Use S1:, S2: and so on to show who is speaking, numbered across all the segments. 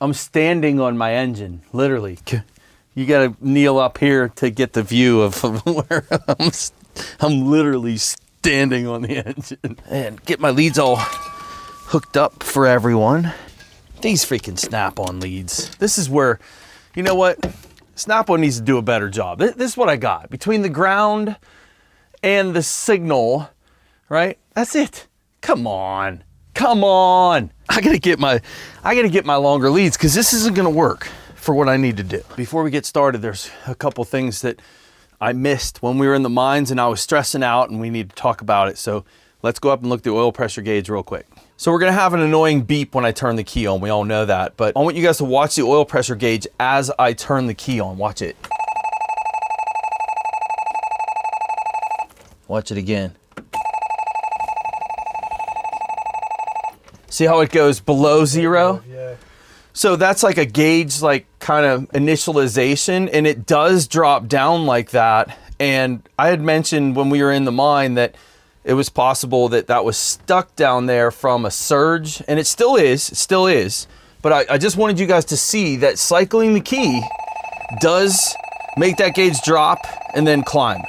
S1: I'm standing on my engine, literally. You gotta kneel up here to get the view of where I'm literally standing on the engine. And get my leads all hooked up for everyone. These freaking Snap-on leads. This is where, you know what? Snap-on needs to do a better job. This is what I got. Between the ground and the signal, right? That's it. Come on. Come on. I gotta get my longer leads because this isn't gonna work for what I need to do. Before we get started, there's a couple things that I missed when we were in the mines and I was stressing out and we need to talk about it. So let's go up and look at the oil pressure gauge real quick. So we're gonna have an annoying beep when I turn the key on. We all know that, but I want you guys to watch the oil pressure gauge as I turn the key on. Watch it. Watch it again. See how it goes below zero?
S2: Yeah.
S1: So that's like a gauge, like kind of initialization, and it does drop down like that. And I had mentioned when we were in the mine that it was possible that that was stuck down there from a surge, and it still is, But I just wanted you guys to see that cycling the key does make that gauge drop and then climb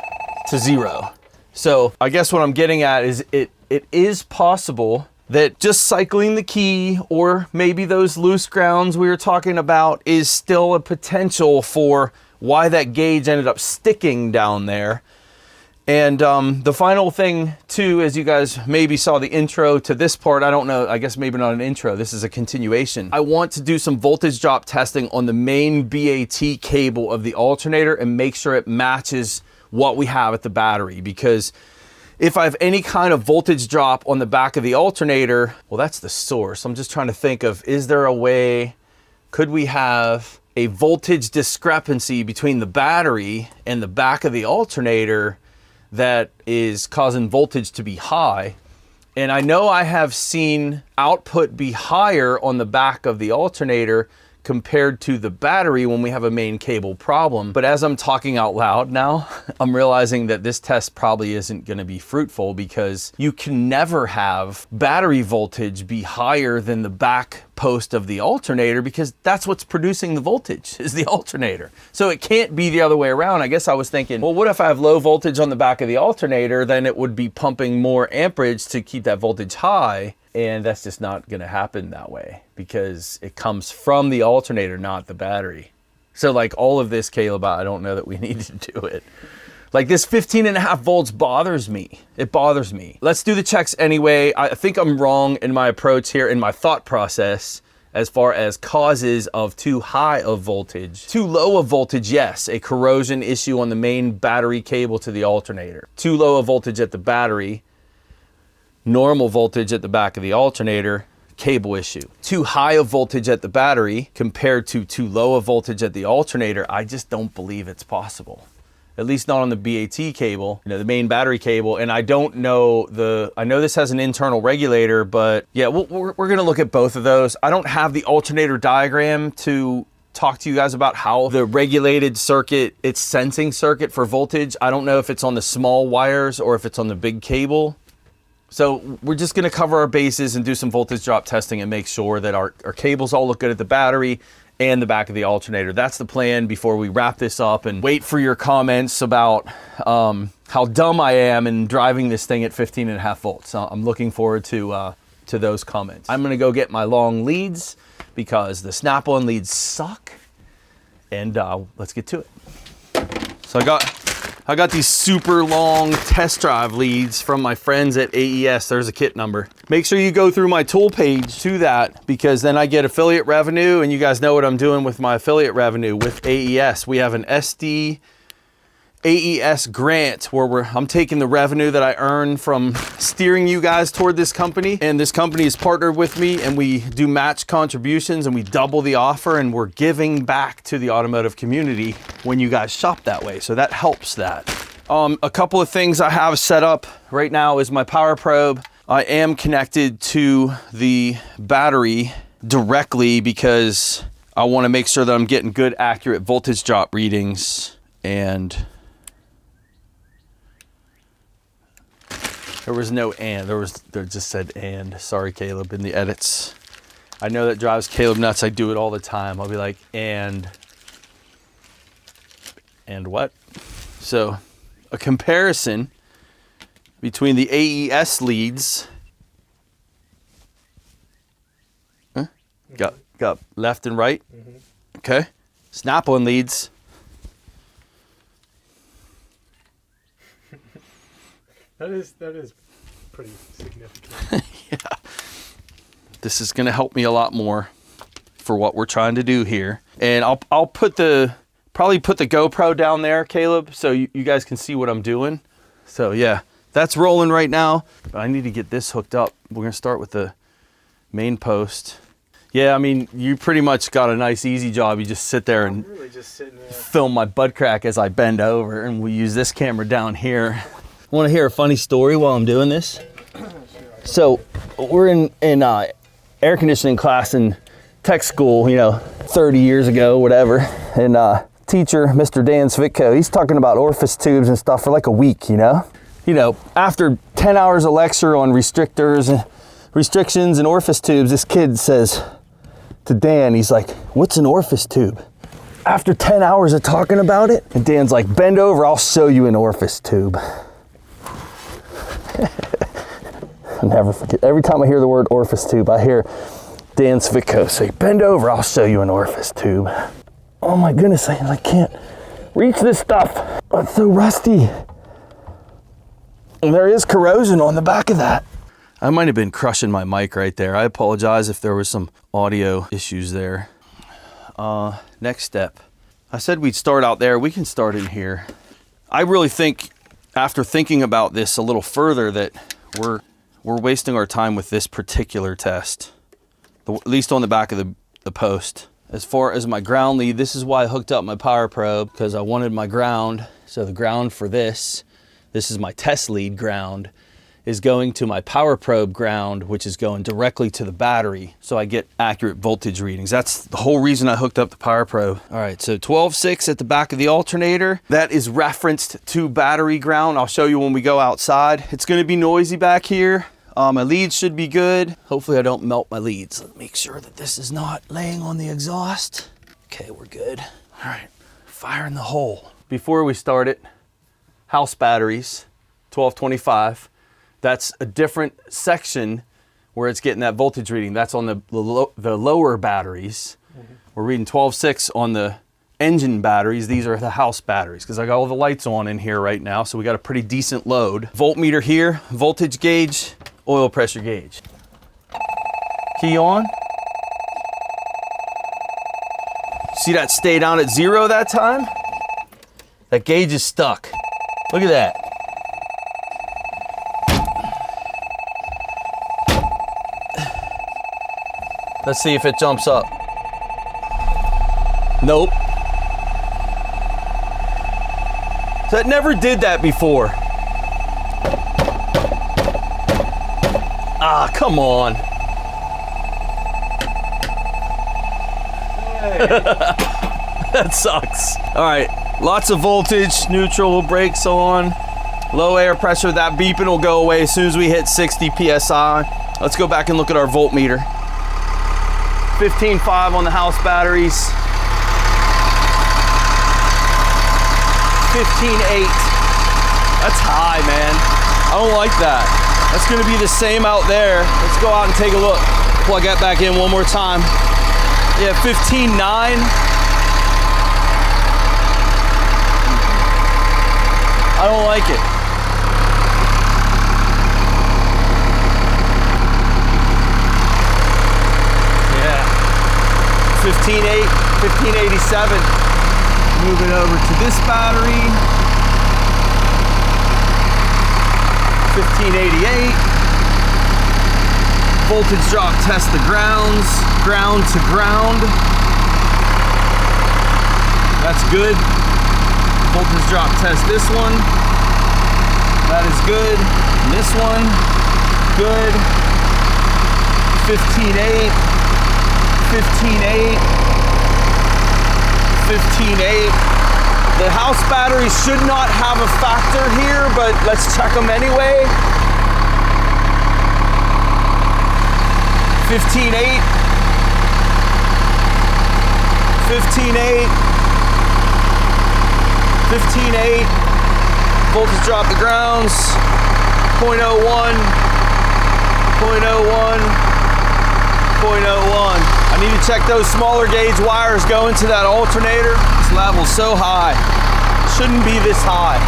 S1: to zero. So I guess what I'm getting at is it is possible that just cycling the key, or maybe those loose grounds we were talking about, is still a potential for why that gauge ended up sticking down there. And the final thing too, as you guys maybe saw the intro to this part, I don't know, I guess maybe not an intro, this is a continuation. I want to do some voltage drop testing on the main BAT cable of the alternator and make sure it matches what we have at the battery, because if I have any kind of voltage drop on the back of the alternator, well, that's the source. I'm just trying to think of, is there a way, could we have a voltage discrepancy between the battery and the back of the alternator that is causing voltage to be high? And I know I have seen output be higher on the back of the alternator compared to the battery when we have a main cable problem. But as I'm talking out loud now, I'm realizing that this test probably isn't gonna be fruitful, because you can never have battery voltage be higher than the back post of the alternator, because that's what's producing the voltage, is the alternator. So it can't be the other way around. I guess I was thinking, well, what if I have low voltage on the back of the alternator? Then it would be pumping more amperage to keep that voltage high. And that's just not gonna happen that way, because it comes from the alternator, not the battery. So like all of this, Caleb, I don't know that we need to do it. Like this 15.5 volts bothers me. It bothers me. Let's do the checks anyway. I think I'm wrong in my approach here, in my thought process, as far as causes of too high of voltage. Too low of voltage, yes, a corrosion issue on the main battery cable to the alternator. Too low of voltage at the battery, normal voltage at the back of the alternator, cable issue. Too high of voltage at the battery compared to too low of voltage at the alternator, I just don't believe it's possible. At least not on the BAT cable, you know, the main battery cable. And I don't know I know this has an internal regulator, but yeah, we're gonna look at both of those. I don't have the alternator diagram to talk to you guys about how the regulated circuit, its sensing circuit for voltage, I don't know if it's on the small wires or if it's on the big cable. So we're just gonna cover our bases and do some voltage drop testing and make sure that our cables all look good at the battery and the back of the alternator. That's the plan before we wrap this up and wait for your comments about how dumb I am in driving this thing at 15.5 volts. So I'm looking forward to those comments. I'm gonna go get my long leads because the Snap-on leads suck, and let's get to it. So I got these super long test drive leads from my friends at AES. There's a kit number. Make sure you go through my tool page to that, because then I get affiliate revenue, and you guys know what I'm doing with my affiliate revenue with AES. We have an SD AES grant where I'm taking the revenue that I earn from steering you guys toward this company, and this company is partnered with me, and we do match contributions and we double the offer, and we're giving back to the automotive community when you guys shop that way. So that helps that. A couple of things I have set up right now is my power probe. I am connected to the battery directly because I want to make sure that I'm getting good, accurate voltage drop readings. And there was no and, there just said and. Sorry, Caleb, in the edits. I know that drives Caleb nuts. I do it all the time. I'll be like, and what? So a comparison between the AES leads. Huh? Got left and right. Okay. Snap-on leads.
S2: That is pretty significant.
S1: Yeah. This is going to help me a lot more for what we're trying to do here. And I'll probably put the GoPro down there, Caleb, so you guys can see what I'm doing. So yeah, that's rolling right now. But I need to get this hooked up. We're going to start with the main post. Yeah, I mean, you pretty much got a nice easy job. You just sit there and
S2: really just sitting there.
S1: Film my butt crack as I bend over, and we use this camera down here. Want to hear a funny story while I'm doing this? So we're in air conditioning class in tech school, 30 years ago, whatever. And teacher, Mr. Dan Svitko, he's talking about orifice tubes and stuff for like a week, After 10 hours of lecture on restrictions and orifice tubes, this kid says to Dan, he's like, "What's an orifice tube?" After 10 hours of talking about it, and Dan's like, "Bend over, I'll show you an orifice tube." I'll never forget. Every time I hear the word orifice tube, I hear Dan Svitko say, "Bend over, I'll show you an orifice tube." Oh my goodness, I can't reach this stuff. Oh, it's so rusty. And there is corrosion on the back of that. I might have been crushing my mic right there. I apologize if there was some audio issues there. Next step. I said we'd start out there. We can start in here. I really think, after thinking about this a little further, that we're wasting our time with this particular test, at least on the back of the post. As far as my ground lead, this is why I hooked up my power probe, because I wanted my ground. So the ground for this is my test lead ground, is going to my power probe ground, which is going directly to the battery, so I get accurate voltage readings. That's the whole reason I hooked up the power probe. All right, so 12.6 at the back of the alternator. That is referenced to battery ground. I'll show you when we go outside. It's gonna be noisy back here. My leads should be good. Hopefully I don't melt my leads. Let's make sure that this is not laying on the exhaust. Okay, we're good. All right, fire in the hole. Before we start it, house batteries, 1225. That's a different section where it's getting that voltage reading. That's on the lower batteries. We're reading 12.6 on the engine batteries. These are the house batteries, because I got all the lights on in here right now, so we got a pretty decent load. Voltmeter here, voltage gauge, oil pressure gauge. Key on. See that stay down at 0 that time? That gauge is stuck. Look at that. Let's see if it jumps up. Nope. So it never did that before. Ah, come on.
S2: Hey.
S1: That sucks. All right, lots of voltage, neutral, brakes on, low air pressure. That beeping will go away as soon as we hit 60 PSI. Let's go back and look at our voltmeter. 15.5 on the house batteries. 15.8. That's high, man. I don't like that. That's gonna be the same out there. Let's go out and take a look. Plug that back in one more time. Yeah, 15.9. I don't like it. Yeah. 15.8, 1587. Moving over to this battery. 1588. Voltage drop, test the grounds. Ground to ground. That's good. Voltage drop, test this one. That is good. And this one, good. 15.8. 15.8. 15.8. The house batteries should not have a factor here, but let's check them anyway. 15.8. 15.8. 15.8. Voltage drop to grounds. 0.01. 0.01. 0.01. I need to check those smaller gauge wires going to that alternator. This level's so high. Shouldn't be this high.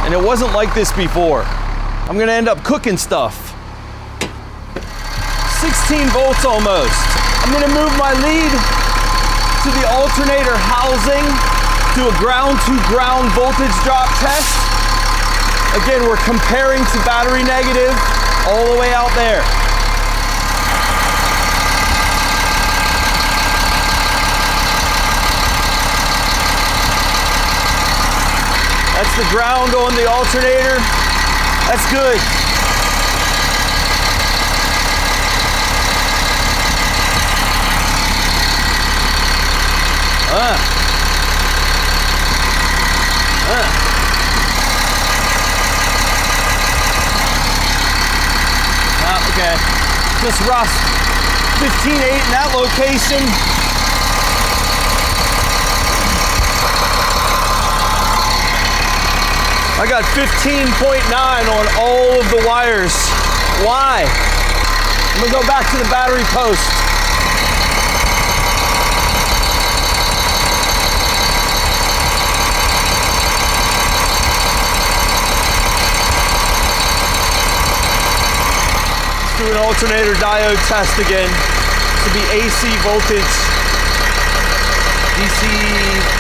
S1: And it wasn't like this before. I'm gonna end up cooking stuff. 16 volts almost. I'm gonna move my lead to the alternator housing, do a ground to ground voltage drop test. Again, we're comparing to battery negative all the way out there. That's the ground on the alternator. That's good. Okay. Just rust. 15.8 in that location. I got 15.9 on all of the wires. Why? I'm gonna go back to the battery post. Let's do an alternator diode test again. This will be AC voltage. DC,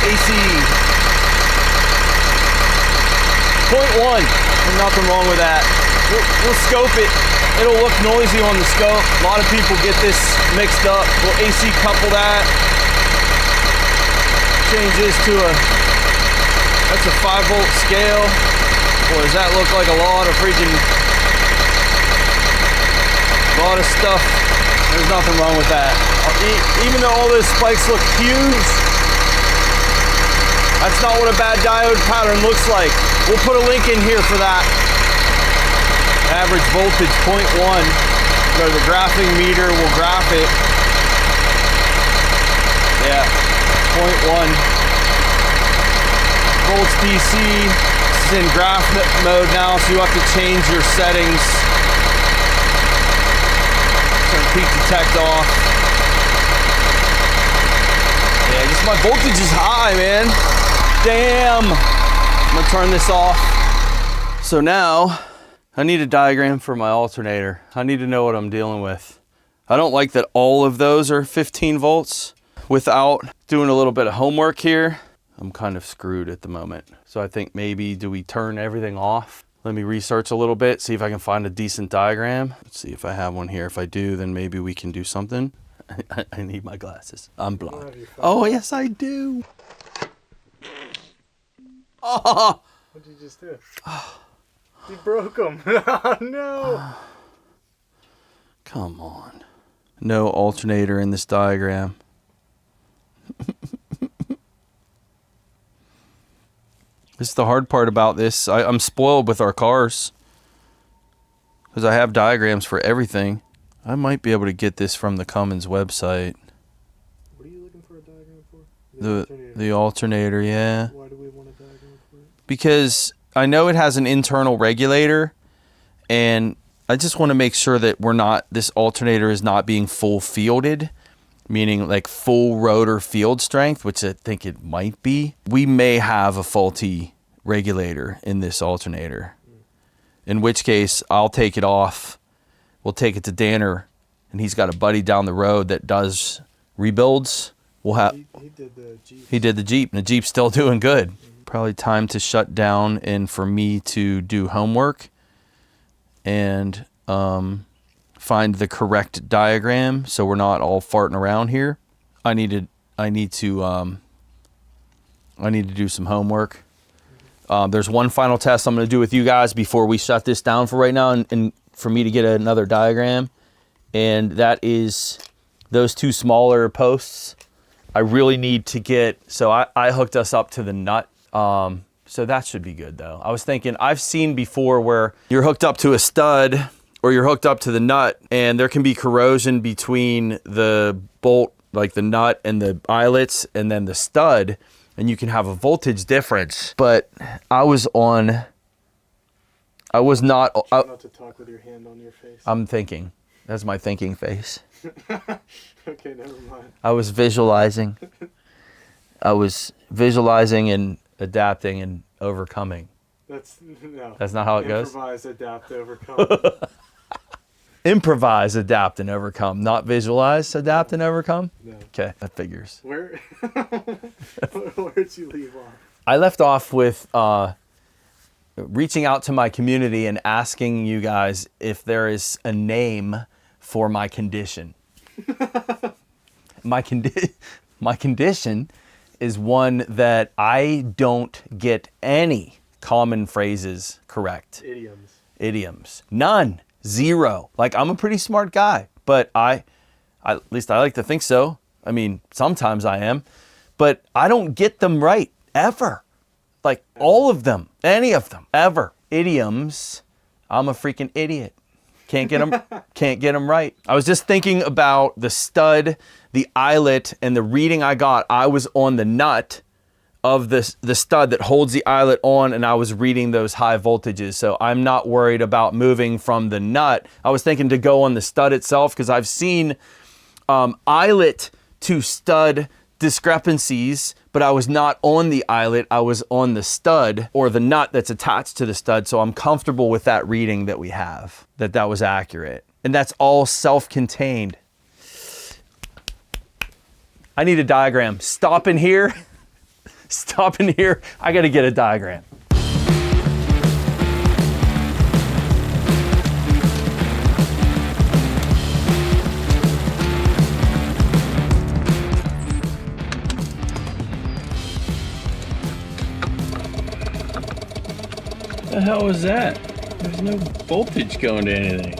S1: AC. 0.1, nothing wrong with that. We'll scope it. It'll look noisy on the scope. A lot of people get this mixed up. We'll AC couple that. Change this to that's a 5 volt scale. Boy, does that look like a lot of stuff. There's nothing wrong with that. Even though all those spikes look huge, that's not what a bad diode pattern looks like. We'll put a link in here for that. Average voltage 0.1. Go to the graphing meter, we'll graph it. Yeah, 0.1. Volts DC. This is in graph mode now, so you have to change your settings. Turn peak detect off. Yeah, just my voltage is high, man. Damn. I'm gonna turn this off. So now I need a diagram for my alternator. I need to know what I'm dealing with. I don't like that all of those are 15 volts. Without doing a little bit of homework here, I'm kind of screwed at the moment. So I think maybe, do we turn everything off? Let me research a little bit, see if I can find a decent diagram. Let's see if I have one here. If I do, then maybe we can do something. I need my glasses. I'm blind. Oh, yes, I do. Oh.
S2: What did you just do? You broke them. Oh, no.
S1: Come on. No alternator in this diagram. This is the hard part about this. I'm spoiled with our cars because I have diagrams for everything. I might be able to get this from the Cummins website.
S2: What are you looking for a diagram for?
S1: The alternator, yeah.
S2: Why do we want a diagram for it?
S1: Because I know it has an internal regulator, and I just want to make sure that this alternator is not being full fielded, meaning like full rotor field strength, which I think it might be. We may have a faulty regulator in this alternator, in which case I'll take it off. We'll take it to Danner, and he's got a buddy down the road that does rebuilds. He did the Jeep. He did the Jeep, and the Jeep's still doing good. Probably time to shut down and for me to do homework and find the correct diagram so we're not all farting around here. I need to do some homework. There's one final test I'm going to do with you guys before we shut this down for right now, and for me to get another diagram, and that is those two smaller posts. I really need to get, so I hooked us up to the nut. So that should be good though. I was thinking, I've seen before where you're hooked up to a stud or you're hooked up to the nut and there can be corrosion between the bolt like the nut and the eyelets and then the stud, and you can have a voltage difference. But I was not.
S2: Try not to talk with your hand on your face.
S1: I'm thinking. That's my thinking face.
S2: Okay, never mind.
S1: I was visualizing. I was visualizing and adapting and overcoming.
S2: That's
S1: not how it goes?
S2: Improvise, adapt, overcome.
S1: Improvise, adapt, and overcome. Not visualize, adapt, and overcome?
S2: No.
S1: Okay, that figures.
S2: Where'd you leave off?
S1: I left off with reaching out to my community and asking you guys if there is a name for my condition. My condition is one that I don't get any common phrases correct. Idioms. None. Zero. Like, I'm a pretty smart guy, but at least I like to think so. I mean, sometimes I am, but I don't get them right ever. Like, all of them, any of them, ever. Idioms, I'm a freaking idiot. Can't get them right. I was just thinking about the stud, the eyelet, and the reading I got. I was on the nut of the stud that holds the eyelet on, and I was reading those high voltages. So I'm not worried about moving from the nut. I was thinking to go on the stud itself, because I've seen eyelet to stud discrepancies, but I was not on the eyelet, I was on the stud or the nut that's attached to the stud. So I'm comfortable with that reading that we have, that was accurate. And that's all self-contained. I need a diagram. Stop in here. I gotta get a diagram. What the hell is that? There's no voltage going to anything.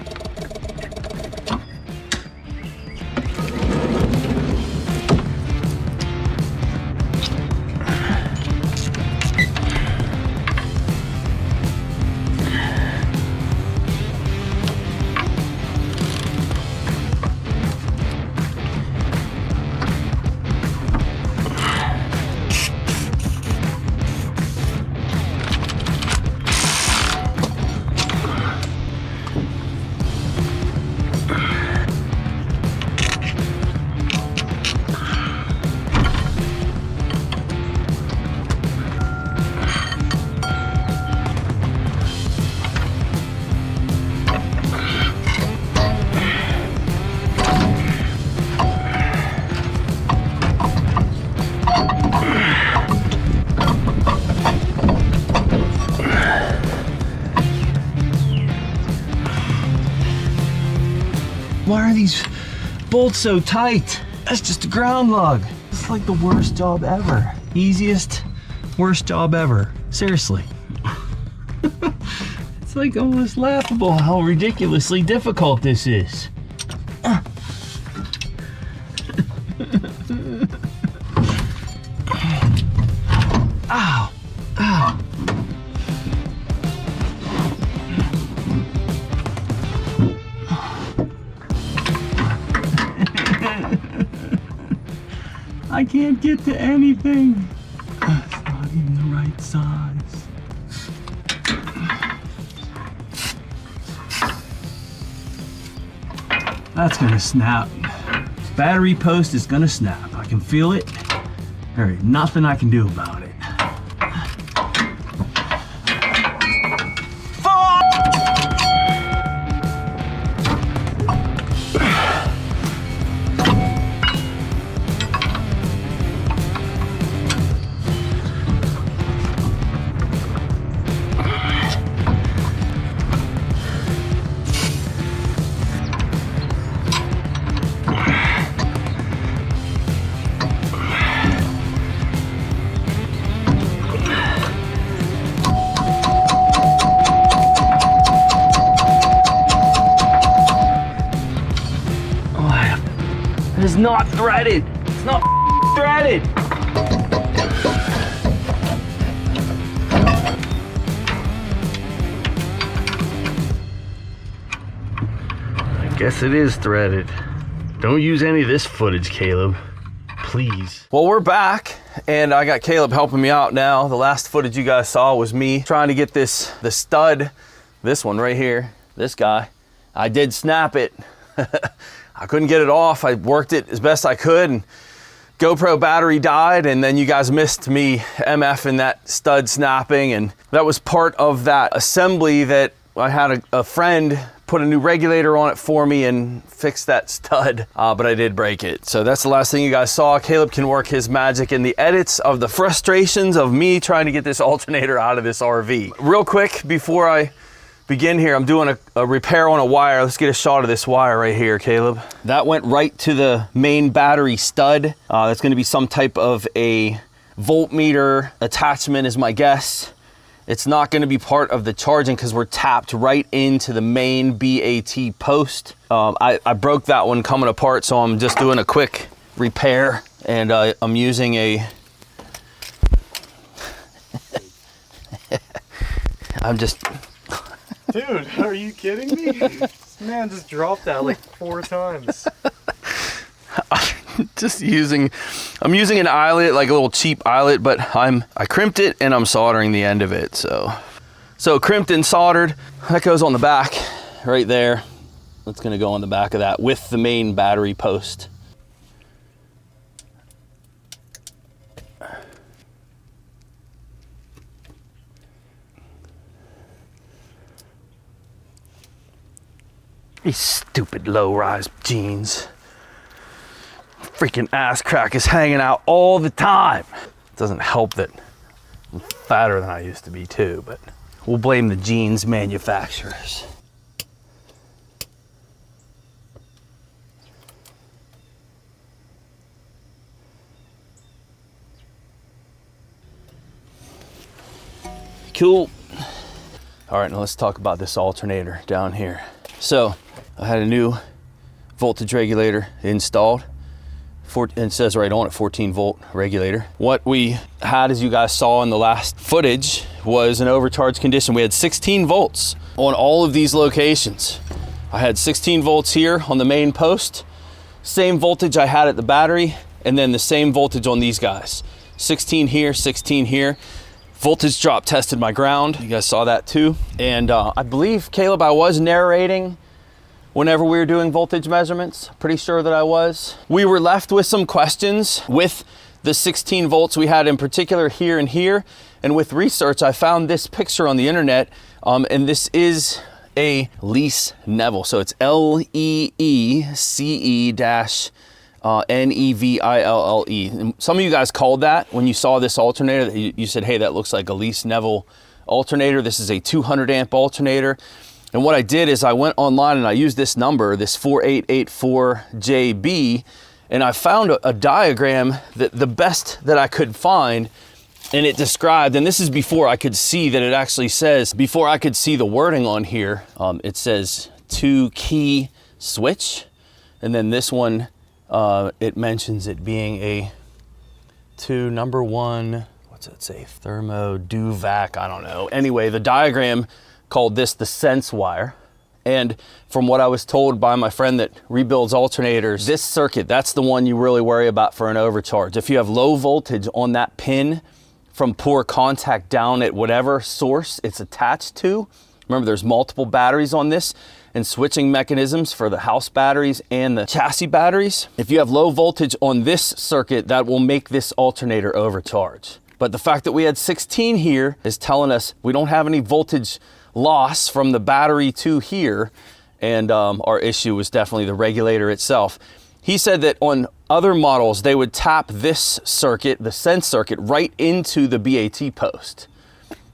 S1: Why are these bolts so tight? That's just a ground lug. It's like the worst job ever. Easiest, worst job ever. Seriously. It's like almost laughable how ridiculously difficult this is. Ow. Ow. I can't get to anything. It's not even the right size. That's gonna snap. This battery post is gonna snap. I can feel it. There ain't nothing I can do about it. It is not threaded. It's not threaded. I guess it is threaded.
S3: Don't use any of this footage, Caleb. Please.
S1: Well, we're back, and I got Caleb helping me out now. The last footage you guys saw was me trying to get the stud, this one right here, this guy. I did snap it. I couldn't get it off. I worked it as best I could, and GoPro battery died, and then you guys missed me MFing that stud snapping, and that was part of that assembly that I had a friend put a new regulator on it for me and fix that stud, but I did break it. So that's the last thing you guys saw. Caleb can work his magic in the edits of the frustrations of me trying to get this alternator out of this RV. Real quick, before I begin here, I'm doing a repair on a wire. Let's get a shot of this wire right here, Caleb. That went right to the main battery stud. That's gonna be some type of a voltmeter attachment is my guess. It's not going to be part of the charging because we're tapped right into the main BAT post. I broke that one coming apart, so I'm just doing a quick repair, and I'm using a... I'm just...
S2: Dude, are you kidding me? This man just dropped that like 4 times.
S1: I'm using an eyelet, like a little cheap eyelet, but I crimped it and I'm soldering the end of it. So crimped and soldered, that goes on the back right there. That's gonna go on the back of that with the main battery post. These stupid low-rise jeans. Freaking ass crack is hanging out all the time. It doesn't help that I'm fatter than I used to be too, but we'll blame the jeans manufacturers. Cool. All right, now let's talk about this alternator down here. So I had a new voltage regulator installed. It says right on it, 14 volt regulator. What we had, as you guys saw in the last footage, was an overcharge condition. We had 16 volts on all of these locations. I had 16 volts here on the main post, same voltage I had at the battery, and then the same voltage on these guys. 16 here, 16 here. Voltage drop tested my ground. You guys saw that too. And I believe, Caleb, I was narrating whenever we were doing voltage measurements. Pretty sure that I was. We were left with some questions with the 16 volts we had in particular here and here. And with research, I found this picture on the internet, and this is a Leece Neville. So it's LEECE-NEVILLE. And some of you guys called that when you saw this alternator. You said, hey, that looks like a Leece Neville alternator. This is a 200 amp alternator. And what I did is I went online and I used this number, this 4884JB, and I found a diagram that the best that I could find, and it described, and this is before I could see that it actually says, before I could see the wording on here, it says 2 key switch, and then this one, it mentions it being a 2 number 1, what's it say, thermo duvac, I don't know. Anyway, the diagram called this the sense wire. And from what I was told by my friend that rebuilds alternators, this circuit, that's the one you really worry about for an overcharge. If you have low voltage on that pin from poor contact down at whatever source it's attached to, remember there's multiple batteries on this and switching mechanisms for the house batteries and the chassis batteries. If you have low voltage on this circuit, that will make this alternator overcharge. But the fact that we had 16 here is telling us we don't have any voltage loss from the battery to here, and our issue was definitely the regulator itself. He said that on other models they would tap this circuit, the sense circuit, right into the BAT post,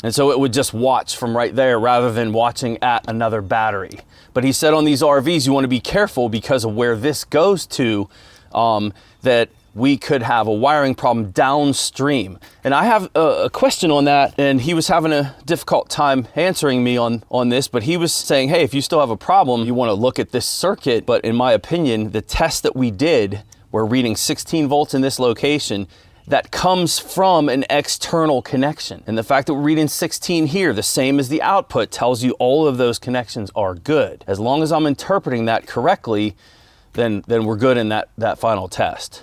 S1: and so it would just watch from right there rather than watching at another battery. But he said on these RVs you want to be careful because of where this goes to, that we could have a wiring problem downstream. And I have a question on that, and he was having a difficult time answering me on this, but he was saying, hey, if you still have a problem, you want to look at this circuit. But in my opinion, the test that we did, we're reading 16 volts in this location, that comes from an external connection. And the fact that we're reading 16 here, the same as the output, tells you all of those connections are good. As long as I'm interpreting that correctly, then we're good in that final test,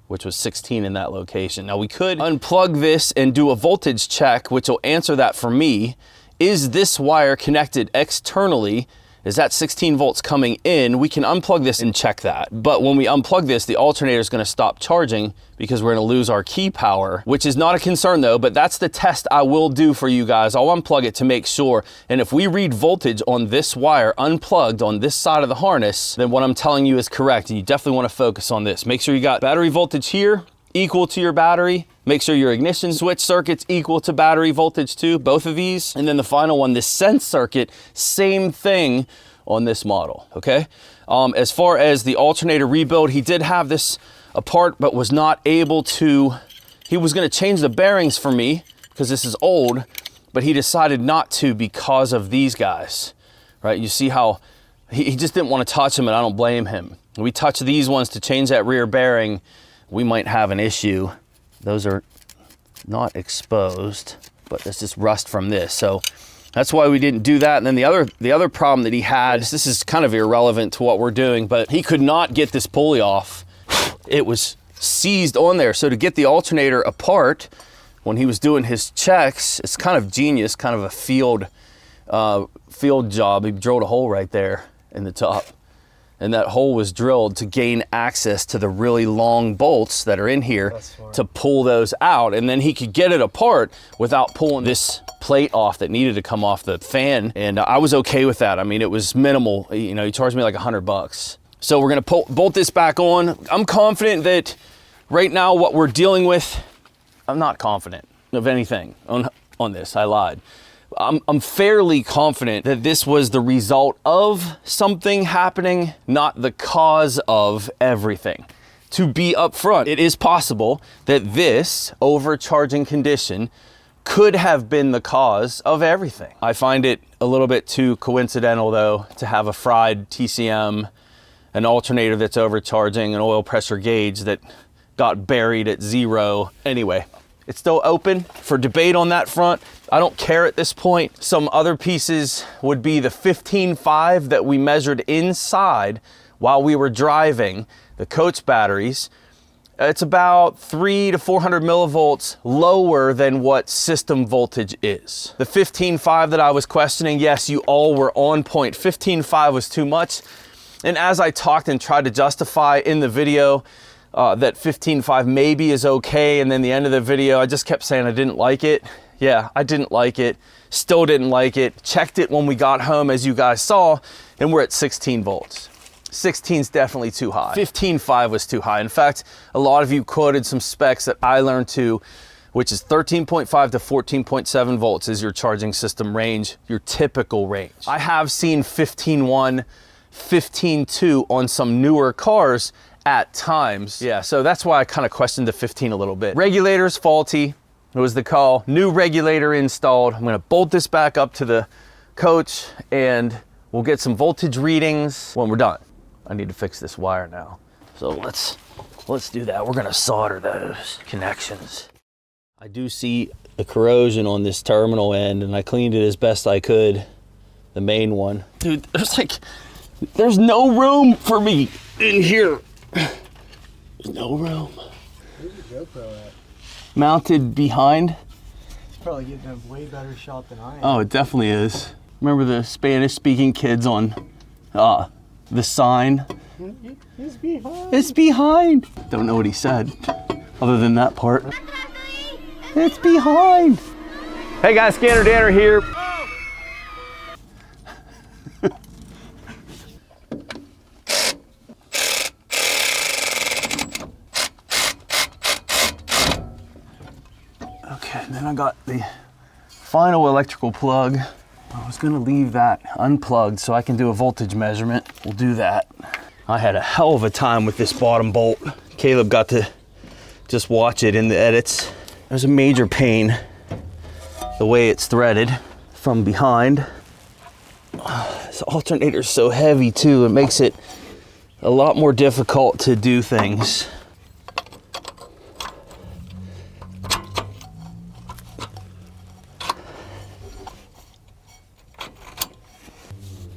S1: which was 16 in that location. Now we could unplug this and do a voltage check, which will answer that for me. Is this wire connected externally? Is that 16 volts coming in? We can unplug this and check that. But when we unplug this, the alternator is gonna stop charging because we're gonna lose our key power, which is not a concern though, but that's the test I will do for you guys. I'll unplug it to make sure. And if we read voltage on this wire unplugged on this side of the harness, then what I'm telling you is correct. And you definitely wanna focus on this. Make sure you got battery voltage here, equal to your battery. Make sure your ignition switch circuit's equal to battery voltage too, both of these. And then the final one, this sense circuit, same thing on this model, okay? As far as the alternator rebuild, he did have this apart, but was not able to, he was gonna change the bearings for me because this is old, but he decided not to because of these guys, right? You see how he just didn't want to touch them, and I don't blame him. We touch these ones to change that rear bearing, we might have an issue. Those are not exposed, but it's just rust from this. So that's why we didn't do that. And then the other problem that he had, this is kind of irrelevant to what we're doing, but he could not get this pulley off. It was seized on there. So to get the alternator apart, when he was doing his checks, it's kind of genius, kind of a field job. He drilled a hole right there in the top. And that hole was drilled to gain access to the really long bolts that are in here to pull those out. And then he could get it apart without pulling this plate off that needed to come off the fan. And I was okay with that. I mean, it was minimal. You know, he charged me like $100. So we're gonna bolt this back on. I'm confident that right now what we're dealing with, I'm not confident of anything on this, I lied. I'm fairly confident that this was the result of something happening, not the cause of everything. To be upfront, it is possible that this overcharging condition could have been the cause of everything. I find it a little bit too coincidental though to have a fried TCM, an alternator that's overcharging, an oil pressure gauge that got buried at 0. Anyway, it's still open for debate on that front. I don't care at this point. Some other pieces would be the 15.5 that we measured inside while we were driving, the coach batteries. It's about 300 to 400 millivolts lower than what system voltage is. The 15.5 that I was questioning, yes, you all were on point. 15.5 was too much. And as I talked and tried to justify in the video, that 15.5 maybe is okay, and then the end of the video I just kept saying I didn't like it. Yeah, I didn't like it, still didn't like it. Checked it when we got home, as you guys saw, and we're at 16 volts. 16 is definitely too high. 15.5 was too high. In fact, a lot of you quoted some specs that I learned to, which is 13.5 to 14.7 volts is your charging system range, your typical range. I have seen 15.1, 15.2 on some newer cars at times. Yeah, so that's why I kind of questioned the 15 a little bit. Regulator's faulty, it was the call. New regulator installed. I'm gonna bolt this back up to the coach and we'll get some voltage readings when we're done. I need to fix this wire now. So let's do that. We're gonna solder those connections. I do see the corrosion on this terminal end and I cleaned it as best I could, the main one. Dude, there's no room for me in here. There's no room.
S2: Where's your GoPro at?
S1: Mounted behind.
S2: It's probably getting a way better shot than I am.
S1: Oh, it definitely is. Remember the Spanish-speaking kids on the sign?
S2: It's behind.
S1: It's behind. Don't know what he said, other than that part. It's behind. Hey guys, ScannerDanner here. Okay, and then I got the final electrical plug. I was gonna leave that unplugged so I can do a voltage measurement. We'll do that. I had a hell of a time with this bottom bolt. Caleb got to just watch it in the edits. There's a major pain the way it's threaded from behind. This alternator's so heavy too, it makes it a lot more difficult to do things.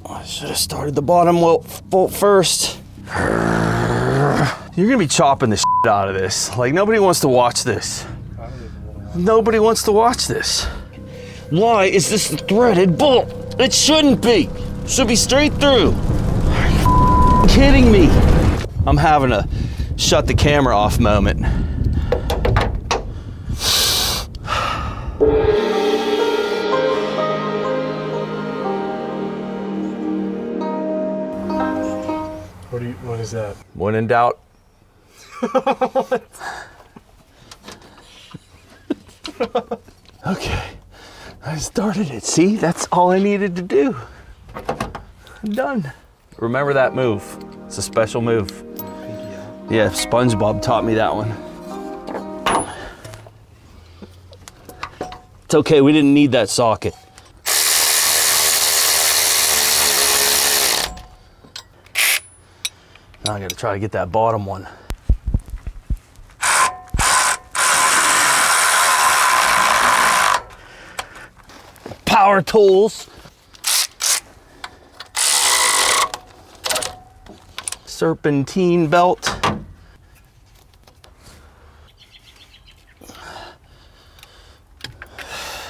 S1: I should have started the bottom bolt first. You're gonna be chopping the shit out of this. Like, nobody wants to watch this. Nobody wants to watch this. Why is this a threaded bolt? It shouldn't be. It should be straight through. Are you kidding me? I'm having a shut the camera off moment.
S2: What is that?
S1: When in doubt. Okay, I started it. See, that's all I needed to do. I'm done. Remember that move. It's a special move. Yeah, SpongeBob taught me that one. It's okay, we didn't need that socket. Now I gotta try to get that bottom one. Power tools. Serpentine belt.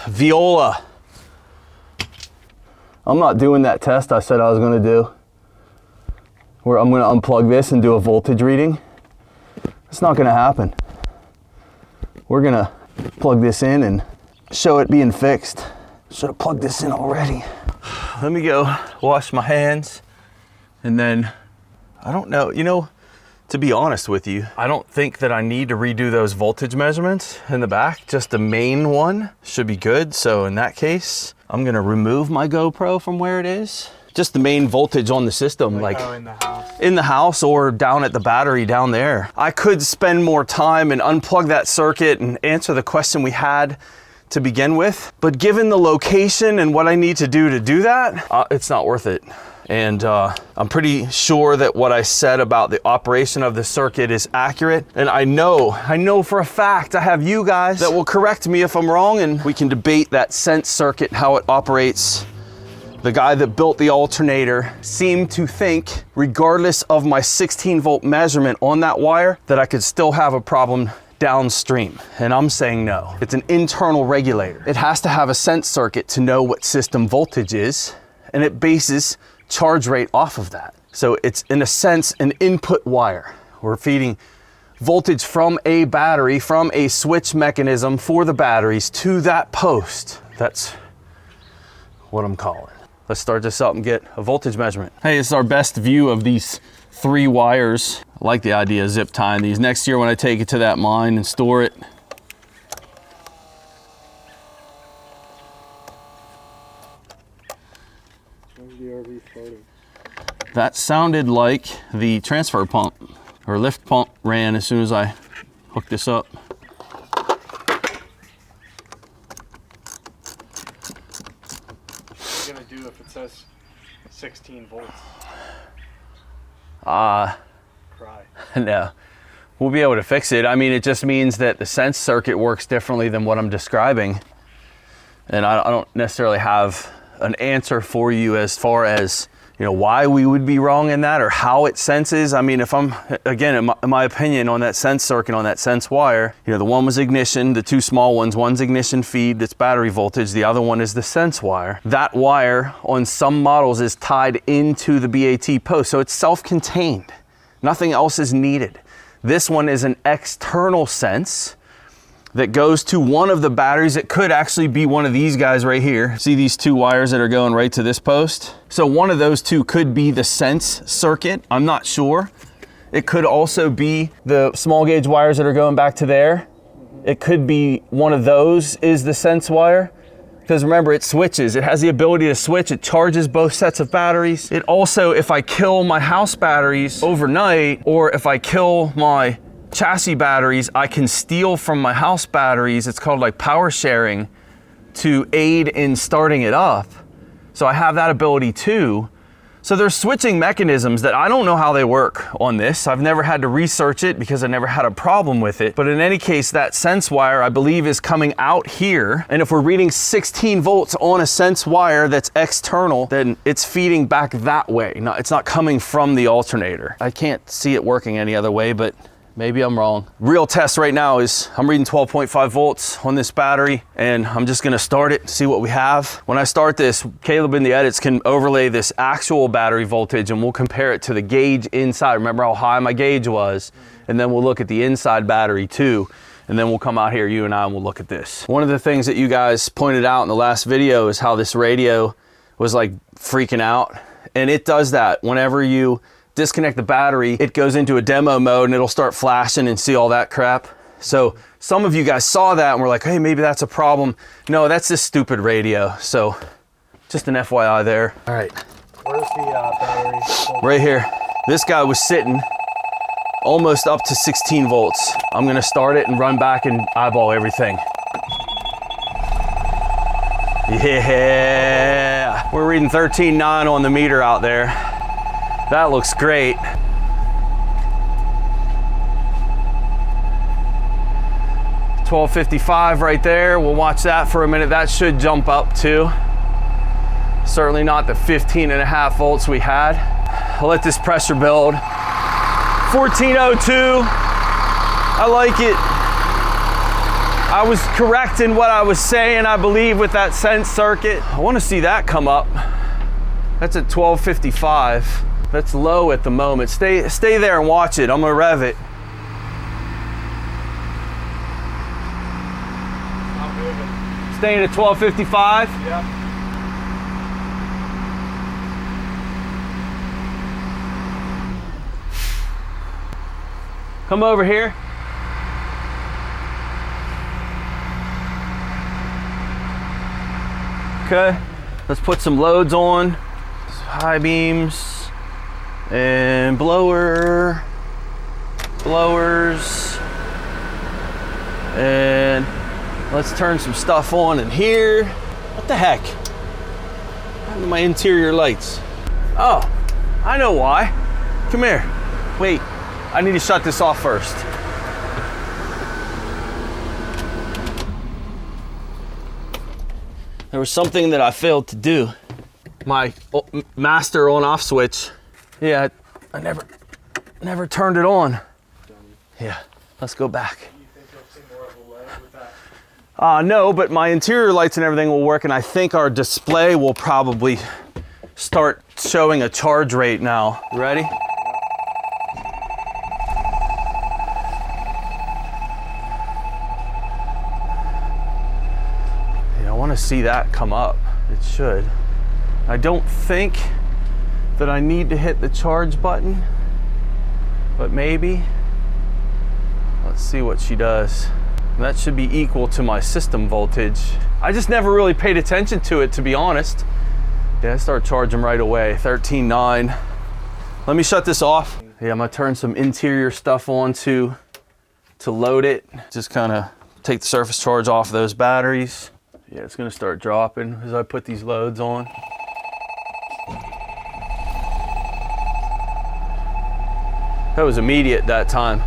S1: Viola. I'm not doing that test I said I was gonna do, where I'm gonna unplug this and do a voltage reading. It's not gonna happen. We're gonna plug this in and show it being fixed. Should have plugged this in already. Let me go wash my hands, and then, I don't know, you know, to be honest with you, I don't think that I need to redo those voltage measurements in the back. Just the main one should be good. So in that case, I'm gonna remove my GoPro from where it is. Just the main voltage on the system, like
S2: in the house.
S1: In the house or down at the battery down there. I could spend more time and unplug that circuit and answer the question we had to begin with, but given the location and what I need to do that, it's not worth it. And I'm pretty sure that what I said about the operation of the circuit is accurate. And I know for a fact I have you guys that will correct me if I'm wrong, and we can debate that sense circuit, how it operates. The guy that built the alternator seemed to think, regardless of my 16 volt measurement on that wire, that I could still have a problem downstream. And I'm saying no. It's an internal regulator. It has to have a sense circuit to know what system voltage is, and it bases charge rate off of that. So it's, in a sense, an input wire. We're feeding voltage from a battery, from a switch mechanism for the batteries to that post. That's what I'm calling. Let's start this up and get a voltage measurement. Hey, this is our best view of these 3 wires. I like the idea of zip tying these. Next year when I take it to that mine and store it, that sounded like the transfer pump or lift pump ran as soon as I hooked this up.
S2: What are you gonna do if it says 16 volts?
S1: Cry. No, we'll be able to fix it. I mean, it just means that the sense circuit works differently than what I'm describing. And I don't necessarily have an answer for you as far as, you know, why we would be wrong in that or how it senses. I mean, if I'm, again, in my opinion on that sense circuit, on that sense wire, you know, the one was ignition, the 2 small ones, one's ignition feed, that's battery voltage, the other one is the sense wire. That wire on some models is tied into the BAT post, so it's self-contained. Nothing else is needed. This one is an external sense that goes to one of the batteries. It could actually be one of these guys right here. See these 2 wires that are going right to this post? So one of those 2 could be the sense circuit. I'm not sure. It could also be the small gauge wires that are going back to there. It could be one of those is the sense wire. Because remember, it switches. It has the ability to switch. It charges both sets of batteries. It also, if I kill my house batteries overnight, or if I kill my chassis batteries, I can steal from my house batteries. It's called like power sharing to aid in starting it up. So I have that ability too. So there's switching mechanisms that I don't know how they work on this. I've never had to research it because I never had a problem with it. But in any case, that sense wire, I believe, is coming out here. And if we're reading 16 volts on a sense wire that's external, then it's feeding back that way. It's not coming from the alternator. I can't see it working any other way, but Maybe I'm wrong. Real test right now is I'm reading 12.5 volts on this battery, and I'm just gonna start it, see what we have. When I start this, Caleb in the edits can overlay this actual battery voltage and we'll compare it to the gauge inside. Remember how high my gauge was? And then we'll look at the inside battery too. And then we'll come out here, you and I, and we'll look at this. One of the things that you guys pointed out in the last video is how this radio was like freaking out. And it does that whenever you disconnect the battery, it goes into a demo mode and it'll start flashing and see all that crap. So some of you guys saw that and were like, hey, maybe that's a problem. No, that's this stupid radio. So just an FYI there. All right.
S2: Where's the battery?
S1: Right here. This guy was sitting almost up to 16 volts. I'm gonna start it and run back and eyeball everything. Yeah, we're reading 13.9 on the meter out there. That looks great. $12.55 right there. We'll watch that for a minute. That should jump up too. Certainly not the 15.5 volts we had. I'll let this pressure build. 1402, I like it. I was correct in what I was saying, I believe, with that sense circuit. I want to see that come up. That's at 1255. That's low at the moment. Stay there and watch it. I'm gonna rev it.
S2: Not moving.
S1: Staying at 1255.
S2: Yep.
S1: Come over here. Okay, let's put some loads on. High beams and blowers, and let's turn some stuff on in here. What the heck? What happened to my interior lights? Oh, I know why. Come here. Wait, I need to shut this off first. There was something that I failed to do. My master on-off switch. Yeah, I never turned it on. Yeah, let's go back.
S2: You think you'll see more of a light with that?
S1: No, but my interior lights and everything will work, and I think our display will probably start showing a charge rate now. You ready? I want to see that come up. It should. I don't think that I need to hit the charge button, but maybe. Let's see what she does. That should be equal to my system voltage. I just never really paid attention to it, to be honest. Yeah, I start charging right away, 13.9. Let me shut this off. Yeah, I'm gonna turn some interior stuff on to load it. Just kind of take the surface charge off those batteries. Yeah, it's gonna start dropping as I put these loads on. That was immediate that time.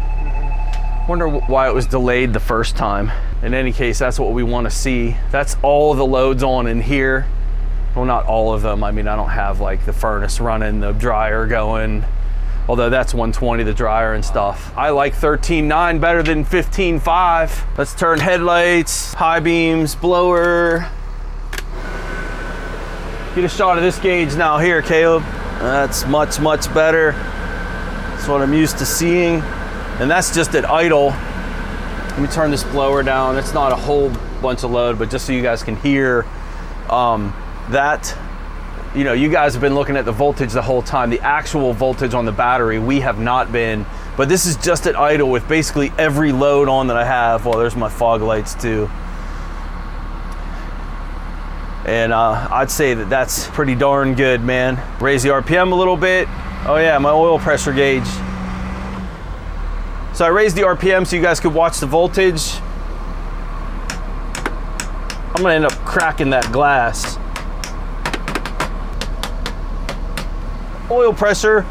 S1: Wonder why it was delayed the first time. In any case, that's what we want to see. That's all the loads on in here. Well, not all of them. I mean, I don't have like the furnace running, the dryer going, although that's 120, the dryer and stuff. I like 13.9 better than 15.5. Let's turn headlights, high beams, blower. Get a shot of this gauge now here, Caleb. That's much, much better. That's what I'm used to seeing. And that's just at idle. Let me turn this blower down. It's not a whole bunch of load, but just so you guys can hear that, you know, you guys have been looking at the voltage the whole time. The actual voltage on the battery, we have not been, but this is just at idle with basically every load on that I have. Well, there's my fog lights too. And I'd say that that's pretty darn good, man. Raise the RPM a little bit. Oh yeah, my oil pressure gauge. So I raised the RPM so you guys could watch the voltage. I'm gonna end up cracking that glass. Oil pressure.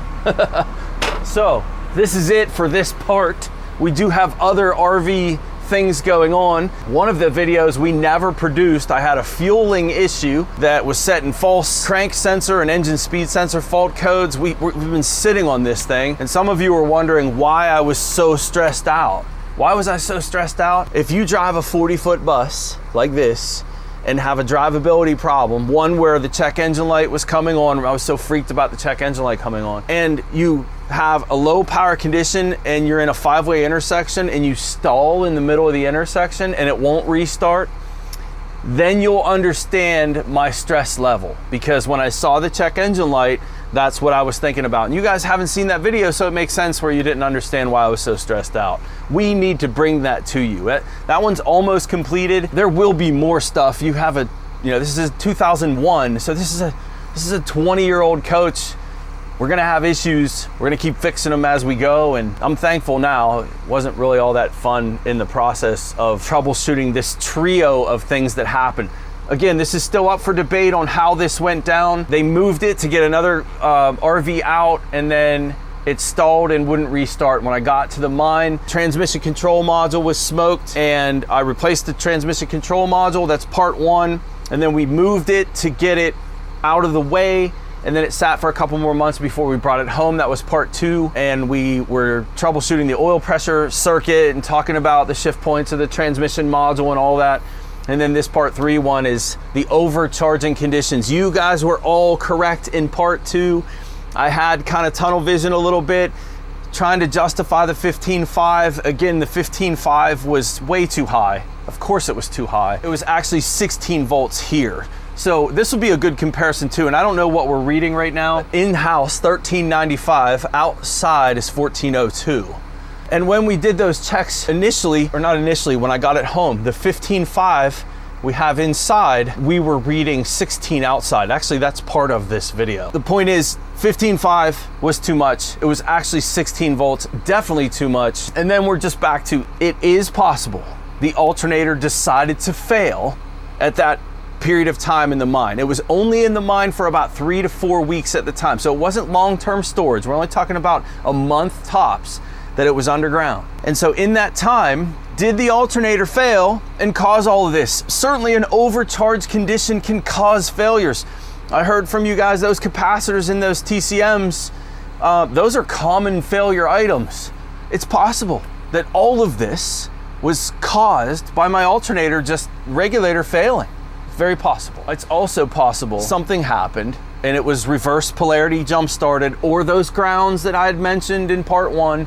S1: So this is it for this part. We do have other RV things going on. One of the videos we never produced, I had a fueling issue that was setting false crank sensor and engine speed sensor fault codes. We've been sitting on this thing, and some of you were wondering why I was so stressed out. Why was I so stressed out? If you drive a 40-foot bus like this and have a drivability problem, one where the check engine light was coming on, I was so freaked about the check engine light coming on, and you have a low power condition and you're in a 5-way intersection and you stall in the middle of the intersection and it won't restart, then you'll understand my stress level. Because when I saw the check engine light, that's what I was thinking about. And you guys haven't seen that video, so it makes sense where you didn't understand why I was so stressed out. We need to bring that to you. That one's almost completed. There will be more stuff. You have a, this is 2001, so this is a 20-year-old coach. We're gonna have issues. We're gonna keep fixing them as we go, and I'm thankful now. It wasn't really all that fun in the process of troubleshooting this trio of things that happened. Again, this is still up for debate on how this went down. They moved it to get another RV out, and then it stalled and wouldn't restart. When I got to the mine, transmission control module was smoked, and I replaced the transmission control module. That's part one. And then we moved it to get it out of the way, and then it sat for a couple more months before we brought it home. That was part two. And we were troubleshooting the oil pressure circuit and talking about the shift points of the transmission module and all that. And then this part three one is the overcharging conditions. You guys were all correct in part two. I had kind of tunnel vision a little bit, trying to justify the 15.5. Again, the 15.5 was way too high. Of course it was too high. It was actually 16 volts here. So this will be a good comparison too. And I don't know what we're reading right now. In-house 1395, outside is 1402. And when we did those checks initially, or not initially, when I got it home, the 15.5 we have inside, we were reading 16 outside. Actually, that's part of this video. The point is, 15.5 was too much. It was actually 16 volts, definitely too much. And then we're just back to, it is possible the alternator decided to fail at that period of time in the mine. It was only in the mine for about 3 to 4 weeks at the time. So it wasn't long-term storage. We're only talking about a month tops that it was underground. And so in that time, did the alternator fail and cause all of this? Certainly an overcharged condition can cause failures. I heard from you guys, those capacitors in those TCMs, those are common failure items. It's possible that all of this was caused by my alternator, just regulator failing. Very possible. It's also possible something happened and it was reverse polarity jump started, or those grounds that I had mentioned in part one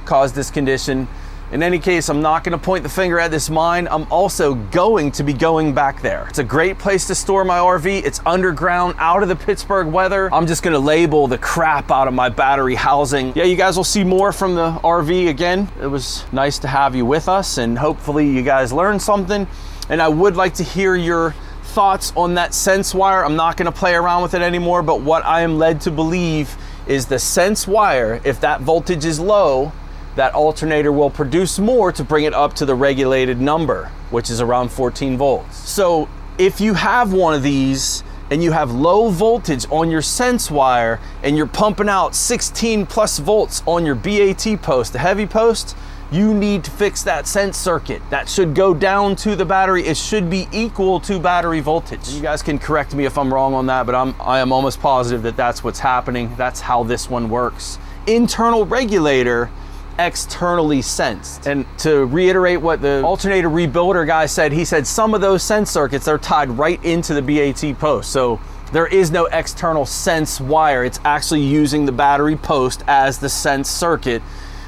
S1: caused this condition. In any case, I'm not going to point the finger at this mine. I'm also going to be going back there. It's a great place to store my RV. It's underground, out of the Pittsburgh weather. I'm just going to label the crap out of my battery housing. Yeah, you guys will see more from the RV again. It was nice to have you with us, and hopefully you guys learned something. And I would like to hear your thoughts on that sense wire. I'm not going to play around with it anymore, but what I am led to believe is the sense wire, if that voltage is low, that alternator will produce more to bring it up to the regulated number, which is around 14 volts. So if you have one of these and you have low voltage on your sense wire and you're pumping out 16 plus volts on your BAT post, the heavy post, you need to fix that sense circuit. That should go down to the battery. It should be equal to battery voltage. You guys can correct me if I'm wrong on that, but I am almost positive that that's what's happening. That's how this one works. Internal regulator, externally sensed. And to reiterate what the alternator rebuilder guy said, he said some of those sense circuits are tied right into the BAT post. So there is no external sense wire. It's actually using the battery post as the sense circuit,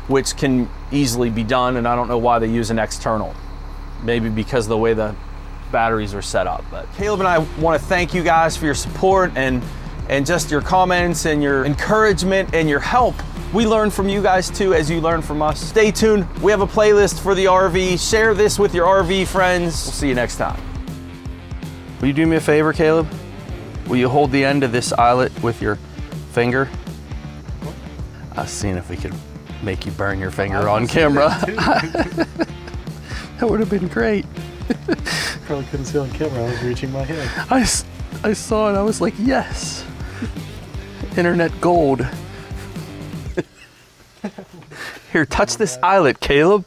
S1: which can easily be done. And I don't know why they use an external. Maybe because of the way the batteries are set up. But Caleb and I want to thank you guys for your support and just your comments and your encouragement and your help. We learn from you guys too, as you learn from us. Stay tuned. We have a playlist for the RV. Share this with your RV friends. We'll see you next time. Will you do me a favor, Caleb? Will you hold the end of this eyelet with your finger? I was seeing if we could make you burn your finger on camera. That would have been great.
S2: Probably couldn't see on camera. I was reaching my hand.
S1: I saw it. I was like, yes. Internet gold. Here, touch this eyelet, Caleb.